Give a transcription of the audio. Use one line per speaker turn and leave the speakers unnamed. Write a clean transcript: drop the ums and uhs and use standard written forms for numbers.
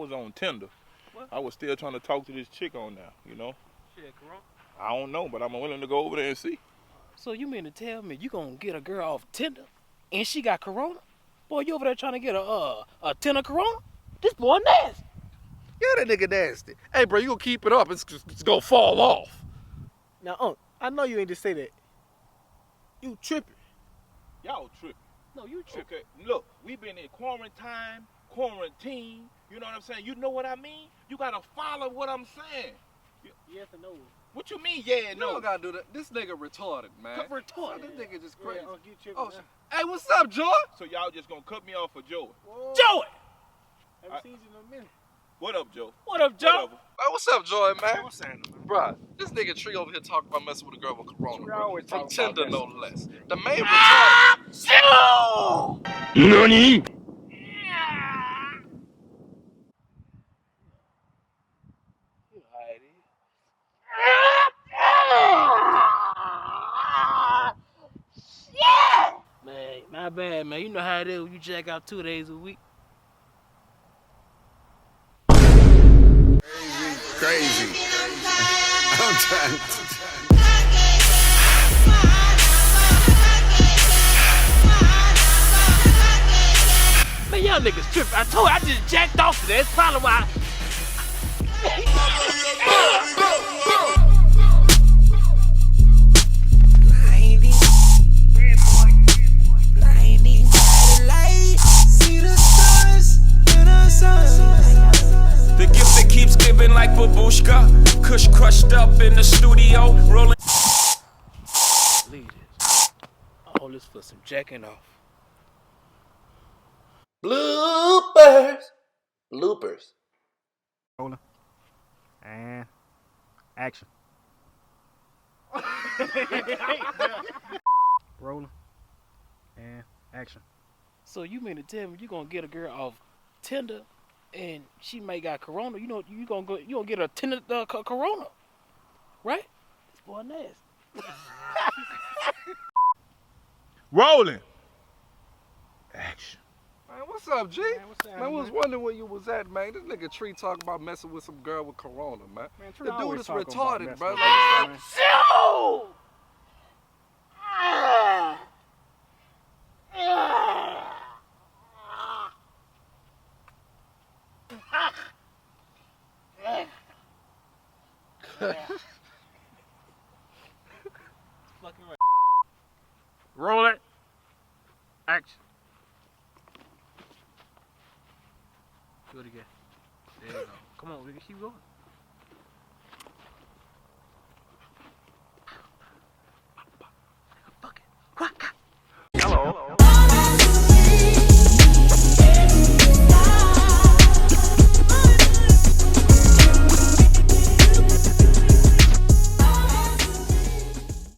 was on Tinder.
What?
I was still trying to talk to this chick on there, you know.
She had corona?
I don't know, but I'm willing to go over there and see.
So you mean to tell me you gonna get a girl off Tinder and she got corona? Boy, you over there trying to get a Tinder corona? This boy nasty.
Yeah, that nigga nasty. Hey, bro, you gonna keep it up, it's gonna fall off.
Now, I know you ain't just say that. You tripping.
Y'all tripping.
No, you tripping.
Okay, look, we been in quarantine, you know what I'm saying? You know what I mean? You gotta follow what I'm saying.
Yes or no?
What you mean, yeah,
You
no?
don't gotta do that. This nigga retarded, man.
Retarded.
This nigga just crazy.
Yeah, you tripping.
Oh,
now.
hey, what's up, Joy?
So y'all just gonna cut me off for Joey?
Whoa.
Joey!
Haven't seen you in a minute.
What up, Joe?
What up, Joe?
Whatever.
Hey, what's up, Joy, man?
What's happening, man?
Bruh, this nigga Tree over here talking about messing with a girl with corona,
Tree
bro.
always
From
talking about
Tinder, no
messing.
less. The man retarded.
Joe!
NANI?
Man, my bad, man. You know how it is when you jack out 2 days a week.
Crazy. I'm trying to.
Man, y'all niggas tripping. I told you, I just jacked off today. That's probably why.
The gift that keeps giving like babushka. Kush crushed up in the studio, rolling.
Leave this. All this for some jacking off.
Bloopers. Bloopers.
Rolling. And action. Rolling. And action.
So you mean to tell me you gonna get a girl off Tinder and she may got corona? You know you gonna get a Tinder corona, right? This boy nasty.
Rolling. Action.
Man, what's up, G?
Man, what's
Man,
happening,
was wondering where you was at, man. This nigga Tree talking about messing with some girl with corona, man.
Man, Tree
The dude
always
is
talking about
retarded,
messing
bro.
with
Like,
girls,
stop.
man.
Joe! Fucking right.
Roll it. Action.
Do it again. There you go. Come on, we can keep going.